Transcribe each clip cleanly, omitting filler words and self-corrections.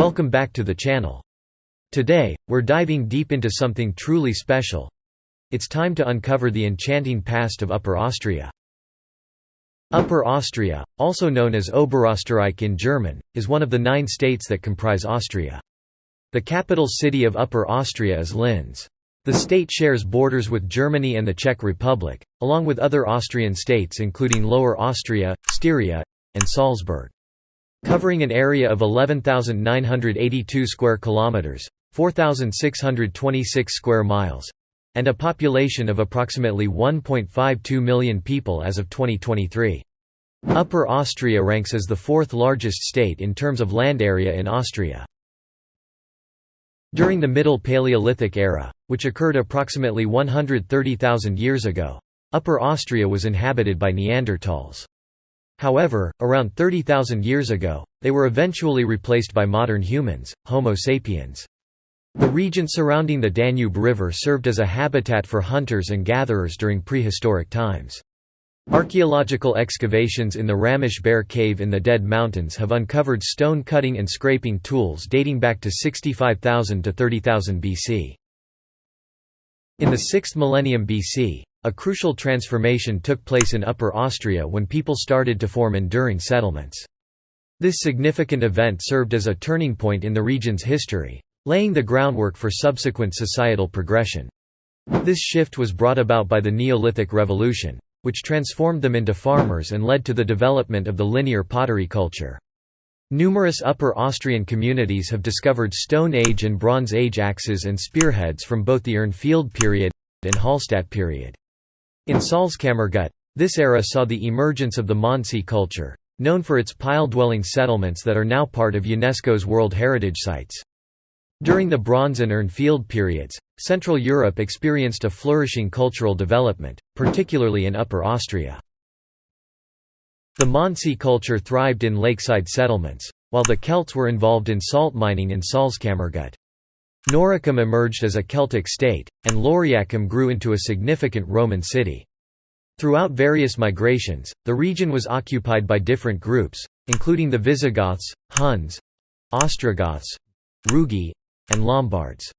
Welcome back to the channel. Today, we're diving deep into something truly special. It's time to uncover the enchanting past of Upper Austria. Upper Austria, also known as Oberösterreich in German, is one of the 9 states that comprise Austria. The capital city of Upper Austria is Linz. The state shares borders with Germany and the Czech Republic, along with other Austrian states including Lower Austria, Styria, and Salzburg. Covering an area of 11,982 square kilometers, 4,626 square miles, and a population of approximately 1.52 million people as of 2023. Upper Austria ranks as the 4th largest state in terms of land area in Austria. During the Middle Paleolithic Era, which occurred approximately 130,000 years ago, Upper Austria was inhabited by Neanderthals. However, around 30,000 years ago, they were eventually replaced by modern humans, Homo sapiens. The region surrounding the Danube River served as a habitat for hunters and gatherers during prehistoric times. Archaeological excavations in the Ramish Bear Cave in the Dead Mountains have uncovered stone cutting and scraping tools dating back to 65,000 to 30,000 BC. In the 6th millennium BC, a crucial transformation took place in Upper Austria when people started to form enduring settlements. This significant event served as a turning point in the region's history, laying the groundwork for subsequent societal progression. This shift was brought about by the Neolithic Revolution, which transformed them into farmers and led to the development of the linear pottery culture. Numerous Upper Austrian communities have discovered Stone Age and Bronze Age axes and spearheads from both the Urnfield period and Hallstatt period. In Salzkammergut, this era saw the emergence of the Mansi culture, known for its pile-dwelling settlements that are now part of UNESCO's World Heritage Sites. During the Bronze and Urnfield periods, Central Europe experienced a flourishing cultural development, particularly in Upper Austria. The Mansi culture thrived in lakeside settlements, while the Celts were involved in salt mining in Salzkammergut. Noricum emerged as a Celtic state, and Lauriacum grew into a significant Roman city. Throughout various migrations, the region was occupied by different groups, including the Visigoths, Huns, Ostrogoths, Rugi, and Lombards.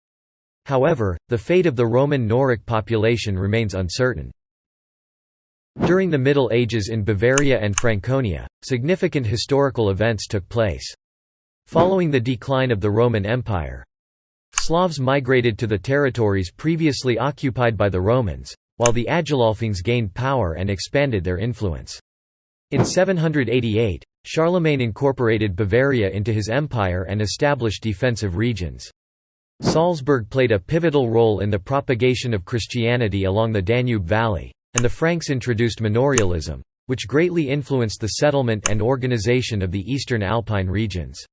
However, the fate of the Roman Noric population remains uncertain. During the Middle Ages in Bavaria and Franconia, significant historical events took place. Following the decline of the Roman Empire, Slavs migrated to the territories previously occupied by the Romans, while the Agilolfings gained power and expanded their influence. In 788, Charlemagne incorporated Bavaria into his empire and established defensive regions. Salzburg played a pivotal role in the propagation of Christianity along the Danube Valley, and the Franks introduced manorialism, which greatly influenced the settlement and organization of the eastern Alpine regions.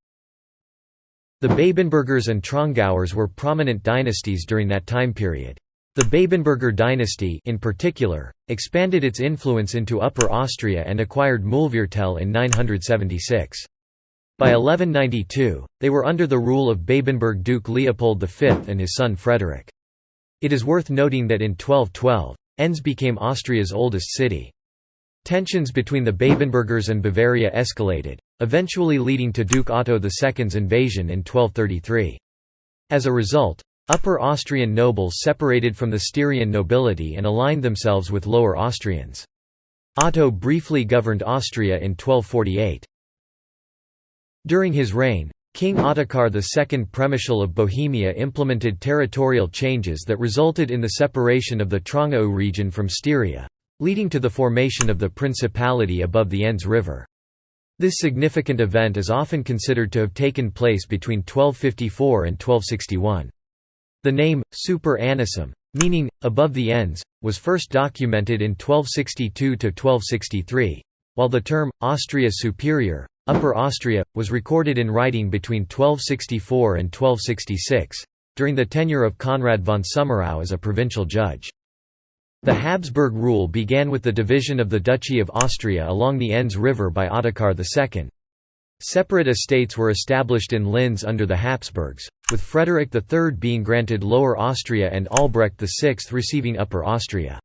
The Babenbergers and Trongauers were prominent dynasties during that time period. The Babenberger dynasty, in particular, expanded its influence into Upper Austria and acquired Mühlviertel in 976. By 1192, they were under the rule of Babenberg Duke Leopold V and his son Frederick. It is worth noting that in 1212, Enns became Austria's oldest city. Tensions between the Babenbergers and Bavaria escalated, eventually leading to Duke Otto II's invasion in 1233. As a result, Upper Austrian nobles separated from the Styrian nobility and aligned themselves with Lower Austrians. Otto briefly governed Austria in 1248. During his reign, King Ottokar II Przemysl of Bohemia implemented territorial changes that resulted in the separation of the Trongau region from Styria, leading to the formation of the principality above the Enns River. This significant event is often considered to have taken place between 1254 and 1261. The name, Super Anissum, meaning, above the Enns, was first documented in 1262–1263, while the term, Austria Superior, Upper Austria, was recorded in writing between 1264 and 1266, during the tenure of Conrad von Summerau as a provincial judge. The Habsburg rule began with the division of the Duchy of Austria along the Enns River by Ottokar II. Separate estates were established in Linz under the Habsburgs, with Frederick III being granted Lower Austria and Albrecht VI receiving Upper Austria.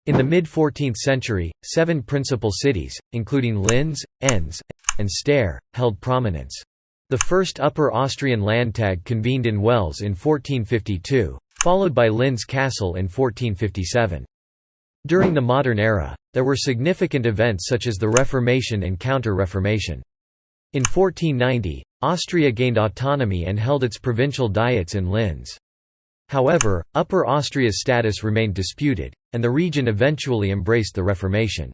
In the mid-14th century, 7 principal cities, including Linz, Enns, and Steyr, held prominence. The first Upper Austrian Landtag convened in Wels in 1452, followed by Linz Castle in 1457. During the modern era, there were significant events such as the Reformation and Counter-Reformation. In 1490, Austria gained autonomy and held its provincial diets in Linz. However, Upper Austria's status remained disputed, and the region eventually embraced the Reformation.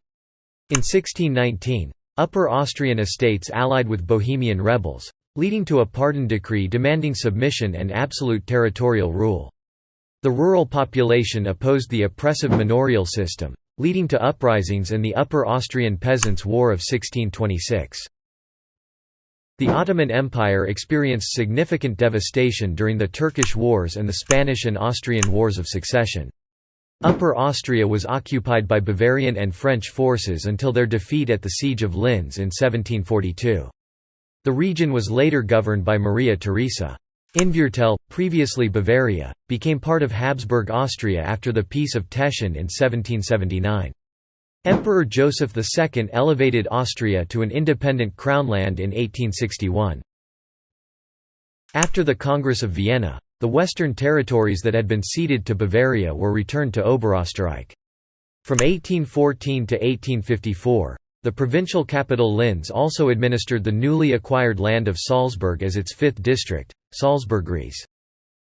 In 1619, Upper Austrian estates allied with Bohemian rebels, leading to a pardon decree demanding submission and absolute territorial rule. The rural population opposed the oppressive manorial system, leading to uprisings and the Upper Austrian Peasants' War of 1626. The Ottoman Empire experienced significant devastation during the Turkish Wars and the Spanish and Austrian Wars of Succession. Upper Austria was occupied by Bavarian and French forces until their defeat at the Siege of Linz in 1742. The region was later governed by Maria Theresa. Innviertel, previously Bavaria, became part of Habsburg Austria after the Peace of Teschen in 1779. Emperor Joseph II elevated Austria to an independent crownland in 1861. After the Congress of Vienna, the western territories that had been ceded to Bavaria were returned to Oberösterreich. From 1814 to 1854, the provincial capital Linz also administered the newly acquired land of Salzburg as its fifth district, Salzburgries.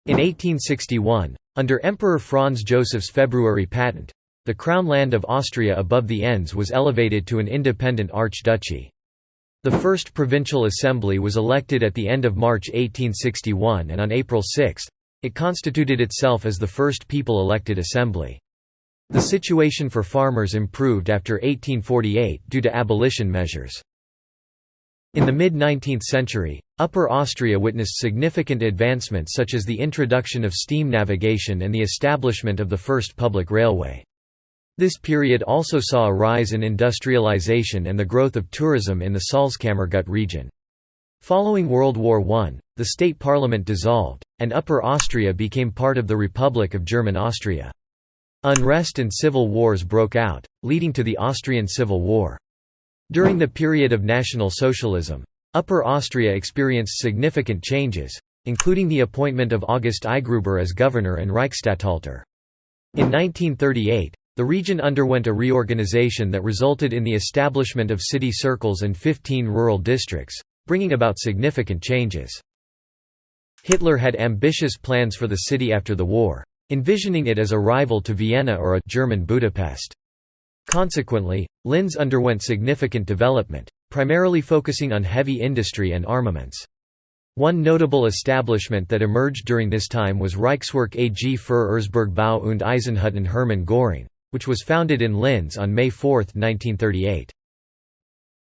In 1861, under Emperor Franz Joseph's February patent, the crown land of Austria above the Enns was elevated to an independent archduchy. The first provincial assembly was elected at the end of March 1861, and on April 6, it constituted itself as the first people-elected assembly. The situation for farmers improved after 1848 due to abolition measures. In the mid-19th century, Upper Austria witnessed significant advancements such as the introduction of steam navigation and the establishment of the first public railway. This period also saw a rise in industrialization and the growth of tourism in the Salzkammergut region. Following World War I, the state parliament dissolved, and Upper Austria became part of the Republic of German Austria. Unrest and civil wars broke out, leading to the Austrian Civil War. During the period of National Socialism, Upper Austria experienced significant changes, including the appointment of August Eigruber as governor and Reichsstatthalter. In 1938, the region underwent a reorganization that resulted in the establishment of city circles and 15 rural districts, bringing about significant changes. Hitler had ambitious plans for the city after the war, envisioning it as a rival to Vienna or a German Budapest. Consequently, Linz underwent significant development, primarily focusing on heavy industry and armaments. One notable establishment that emerged during this time was Reichswerk AG für Erzbergbau und Eisenhütten Hermann Göring, which was founded in Linz on May 4, 1938.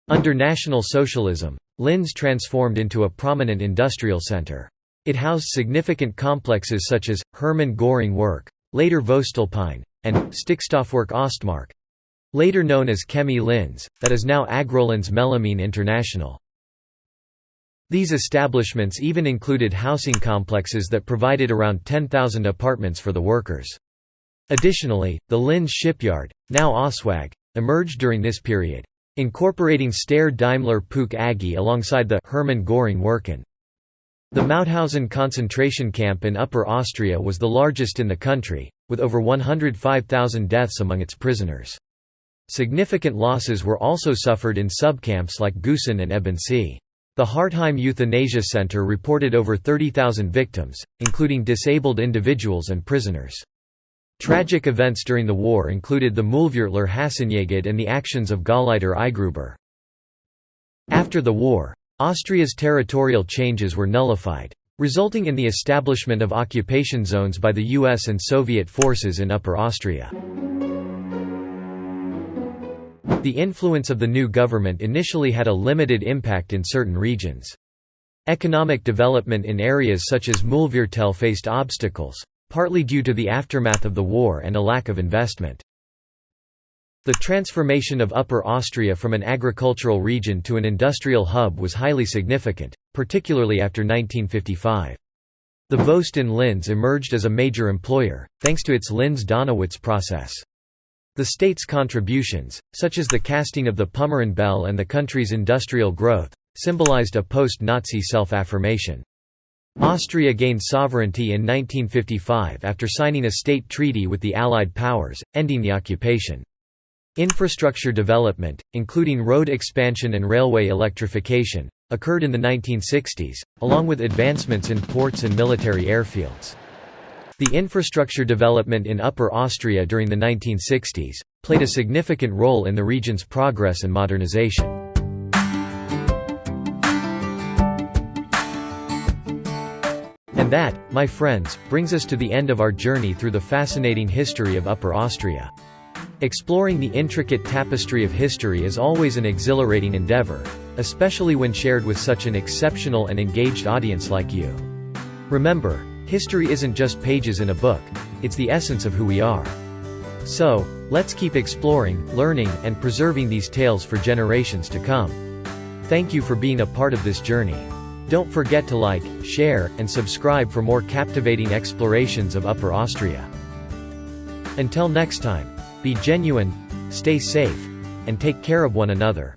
Under National Socialism, Linz transformed into a prominent industrial center. It housed significant complexes such as, Hermann Göring Werk, later Voestalpine, and, Stickstoffwerk Ostmark, later known as Chemie Linz, that is now Agrolinz Melamine International. These establishments even included housing complexes that provided around 10,000 apartments for the workers. Additionally, the Linz shipyard, now Oswag, emerged during this period, incorporating Steyr Daimler Puch AG alongside the Hermann Göring Werken. The Mauthausen concentration camp in Upper Austria was the largest in the country, with over 105,000 deaths among its prisoners. Significant losses were also suffered in subcamps like Gusen and Ebensee. The Hartheim Euthanasia Center reported over 30,000 victims, including disabled individuals and prisoners. Tragic events during the war included the Mühlviertler Hassenjagd and the actions of Gauleiter Eigruber. After the war, Austria's territorial changes were nullified, resulting in the establishment of occupation zones by the US and Soviet forces in Upper Austria. The influence of the new government initially had a limited impact in certain regions. Economic development in areas such as Mühlviertel faced obstacles, partly due to the aftermath of the war and a lack of investment. The transformation of Upper Austria from an agricultural region to an industrial hub was highly significant, particularly after 1955. The Voest in Linz emerged as a major employer, thanks to its Linz-Donawitz process. The state's contributions, such as the casting of the Pommern Bell and the country's industrial growth, symbolized a post-Nazi self-affirmation. Austria gained sovereignty in 1955 after signing a state treaty with the Allied powers, ending the occupation. Infrastructure development, including road expansion and railway electrification, occurred in the 1960s, along with advancements in ports and military airfields. The infrastructure development in Upper Austria during the 1960s played a significant role in the region's progress and modernization. And that, my friends, brings us to the end of our journey through the fascinating history of Upper Austria. Exploring the intricate tapestry of history is always an exhilarating endeavor, especially when shared with such an exceptional and engaged audience like you. Remember, history isn't just pages in a book, it's the essence of who we are. So, let's keep exploring, learning, and preserving these tales for generations to come. Thank you for being a part of this journey. Don't forget to like, share, and subscribe for more captivating explorations of Upper Austria. Until next time, be genuine, stay safe, and take care of one another.